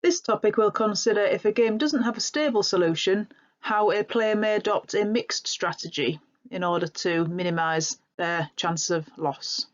This topic will consider if a game doesn't have a stable solution, how a player may adopt a mixed strategy in order to minimise their chance of loss.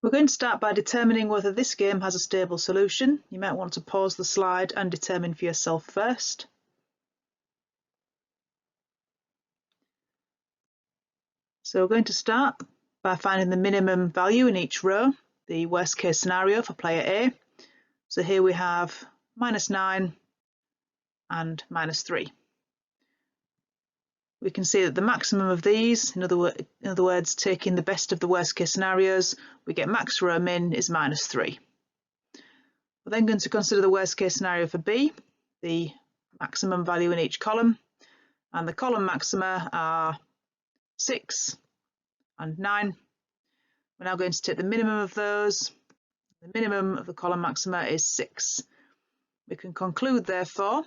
We're going to start by determining whether this game has a stable solution. You might want to pause the slide and determine for yourself first. So we're going to start by finding the minimum value in each row, the worst case scenario for player A. So here we have -9 and -3. We can see that the maximum of these, in other words, taking the best of the worst case scenarios, we get max row min is -3. We're then going to consider the worst case scenario for B, the maximum value in each column, and the column maxima are 6 and 9. We're now going to take the minimum of those. The minimum of the column maxima is 6. We can conclude, therefore,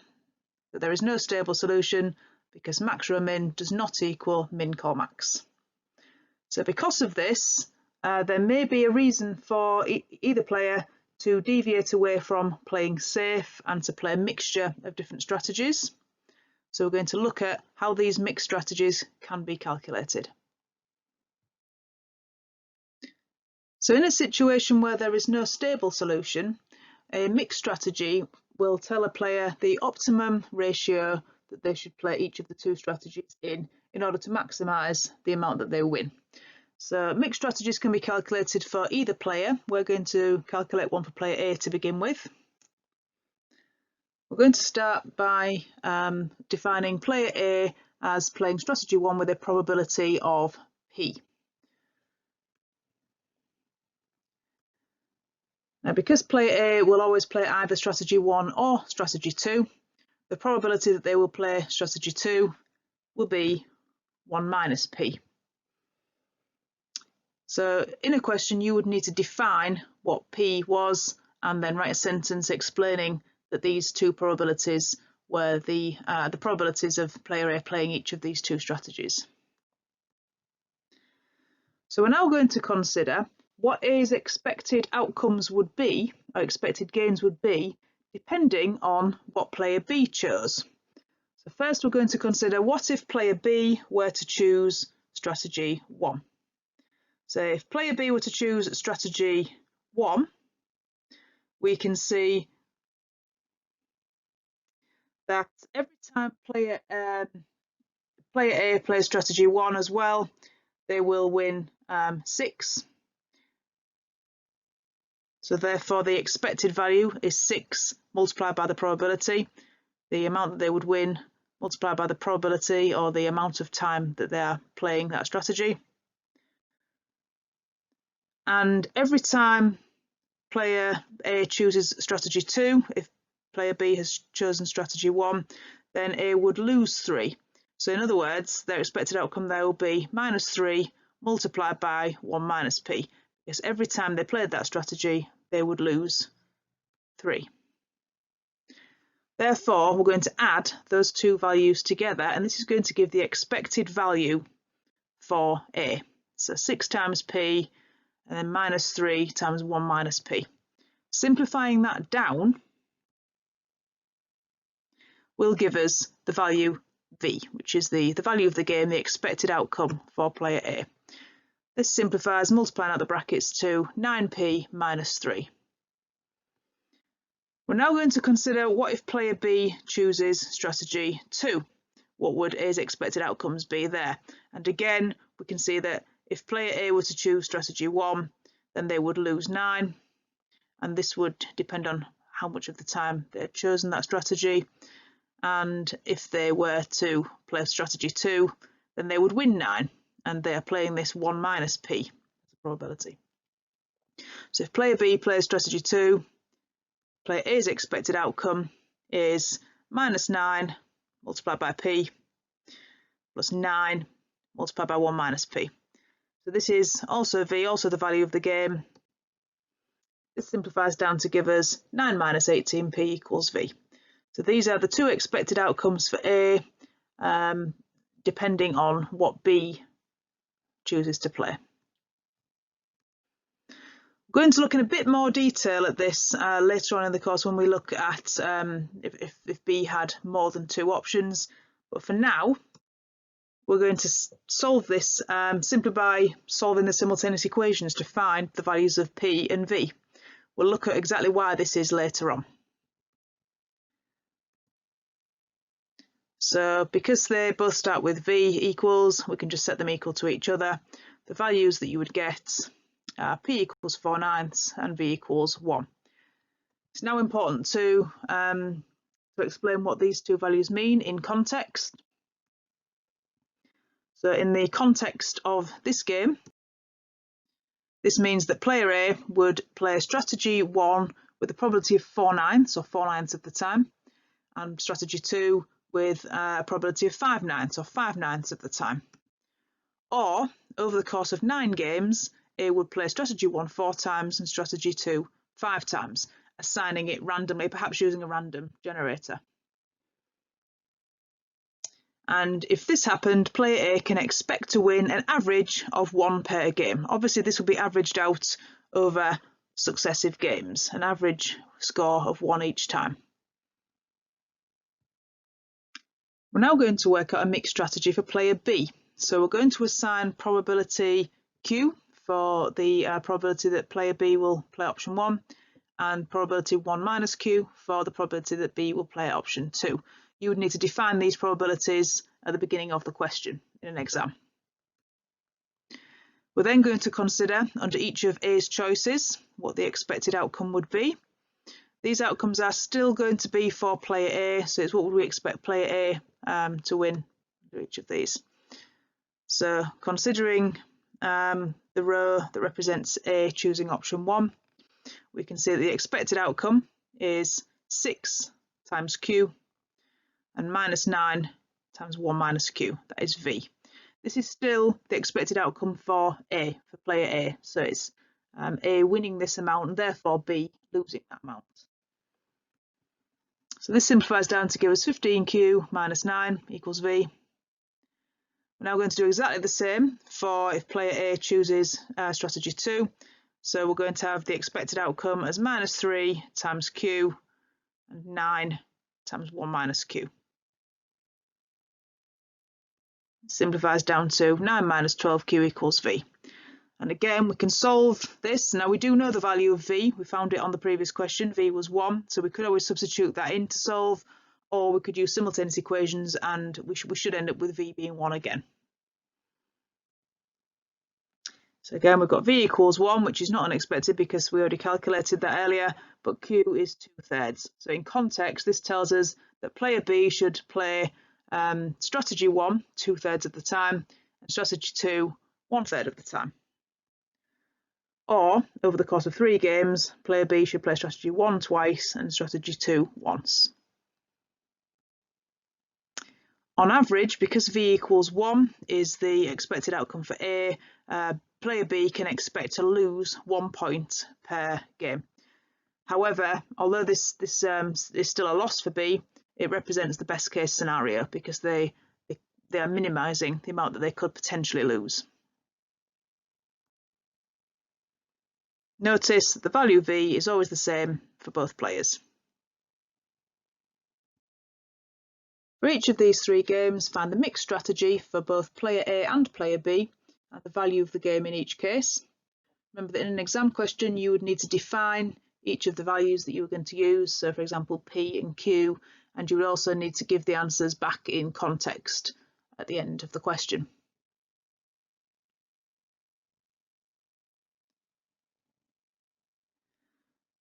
that there is no stable solution because max row min does not equal min core max. So because of this, there may be a reason for either player to deviate away from playing safe and to play a mixture of different strategies. So we're going to look at how these mixed strategies can be calculated. So in a situation where there is no stable solution, a mixed strategy will tell a player the optimum ratio that they should play each of the two strategies in order to maximise the amount that they win. So mixed strategies can be calculated for either player. We're going to calculate one for player A to begin with. We're going to start by defining player A as playing strategy 1 with a probability of P. Now, because player A will always play either strategy 1 or strategy 2, the probability that they will play strategy 2 will be 1 minus P. So in a question, you would need to define what P was and then write a sentence explaining that these two probabilities were the probabilities of player A playing each of these two strategies. So we're now going to consider what A's expected outcomes would be, or expected gains would be, depending on what player B chose. So first we're going to consider what if player B were to choose strategy 1. So if player B were to choose strategy 1, we can see that every time player A plays strategy 1 as well, they will win 6. So therefore the expected value is 6 multiplied by the probability, the amount that they would win multiplied by the probability or the amount of time that they are playing that strategy. And every time player A chooses strategy 2, if player B has chosen strategy 1, then A would lose 3. So in other words, their expected outcome there will be -3 multiplied by 1 minus P. Because every time they played that strategy, they would lose 3. Therefore, we're going to add those two values together, and this is going to give the expected value for A. So 6 times P, and then -3 times 1 minus P. Simplifying that down will give us the value V, which is the value of the game, the expected outcome for player A. This simplifies, multiplying out the brackets to 9p minus 3. We're now going to consider what if player B chooses strategy 2. What would A's expected outcomes be there? And again, we can see that if player A were to choose strategy 1, then they would lose 9. And this would depend on how much of the time they had chosen that strategy. And if they were to play strategy 2, then they would win 9. And they are playing this 1 minus P as a probability. So if player B plays strategy 2, player A's expected outcome is -9 multiplied by P plus 9 multiplied by 1 minus P. So this is also V, also the value of the game. This simplifies down to give us 9 minus 18p equals V. So these are the two expected outcomes for A, depending on what B chooses to play. We're going to look in a bit more detail at this later on in the course when we look at if B had more than 2 options. But for now, we're going to solve this simply by solving the simultaneous equations to find the values of P and V. We'll look at exactly why this is later on. So because they both start with V equals, we can just set them equal to each other. The values that you would get are P equals 4/9 and V equals 1. It's now important to explain what these two values mean in context. So in the context of this game, this means that player A would play strategy 1 with a probability of 4/9, so 4/9 of the time, and strategy 2 with a probability of 5/9, or 5/9 of the time. Or, over the course of 9 games, A would play strategy 1 4 times and strategy 2 5 times, assigning it randomly, perhaps using a random generator. And if this happened, player A can expect to win an average of 1 per game. Obviously, this will be averaged out over successive games, an average score of 1 each time. We're now going to work out a mixed strategy for player B. So we're going to assign probability Q for the probability that player B will play option 1, and probability 1 minus Q for the probability that B will play option 2. You would need to define these probabilities at the beginning of the question in an exam. We're then going to consider, under each of A's choices, what the expected outcome would be. These outcomes are still going to be for player A, so it's what would we expect player A to win under each of these. So considering the row that represents A choosing option 1, we can see that the expected outcome is 6 times Q and minus 9 times 1 minus Q, that is V. This is still the expected outcome for A, for player A, so it's A winning this amount and therefore B losing that amount. So this simplifies down to give us 15Q minus 9 equals V. We're now going to do exactly the same for if player A chooses strategy 2. So we're going to have the expected outcome as minus 3 times Q and 9 times 1 minus Q. Simplifies down to 9 minus 12Q equals V. And again, we can solve this. Now we do know the value of V. We found it on the previous question. V was 1, so we could always substitute that in to solve, or we could use simultaneous equations and we should end up with V being 1 again. So again, we've got V equals 1, which is not unexpected because we already calculated that earlier, but Q is 2/3. So in context, this tells us that player B should play strategy 1 2/3 of the time and strategy 2 1/3 of the time. Or, over the course of 3 games, player B should play strategy 1 twice and strategy 2 once. On average, because V equals 1 is the expected outcome for A, player B can expect to lose 1 point per game. However, although this is still a loss for B, it represents the best case scenario because they are minimising the amount that they could potentially lose. Notice that the value V is always the same for both players. For each of these 3 games, find the mixed strategy for both player A and player B and the value of the game in each case. Remember that in an exam question you would need to define each of the values that you were going to use, so for example P and Q, and you would also need to give the answers back in context at the end of the question.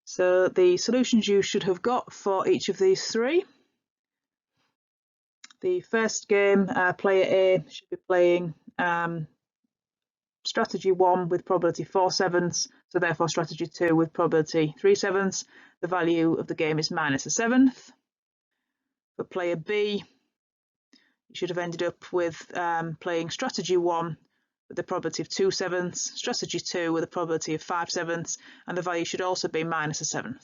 So the solutions you should have got for each of these 3. The first game, player A should be playing strategy 1 with probability 4/7, so therefore strategy 2 with probability 3/7. The value of the game is minus 1/7. For player B, you should have ended up with playing strategy 1 with a probability of 2/7, strategy 2 with a probability of 5/7, and the value should also be minus 1/7.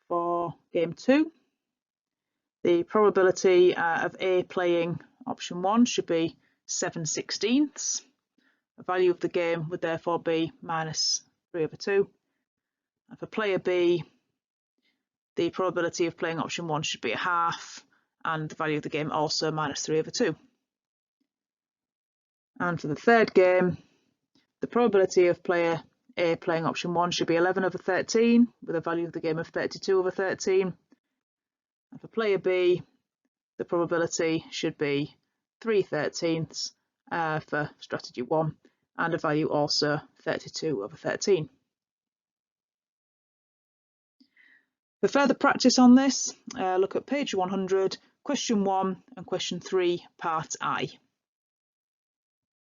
For game 2, the probability of A playing option 1 should be 7/16, The value of the game would therefore be minus 3/2. And for player B, the probability of playing option 1 should be a half, and the value of the game also minus 3/2. And for the third game, the probability of player A playing option 1 should be 11/13, with a value of the game of 32/13. And for player B, the probability should be 3/13 for strategy 1, and a value also 32/13. For further practice on this, look at page 100, question 1 and question 3, part I.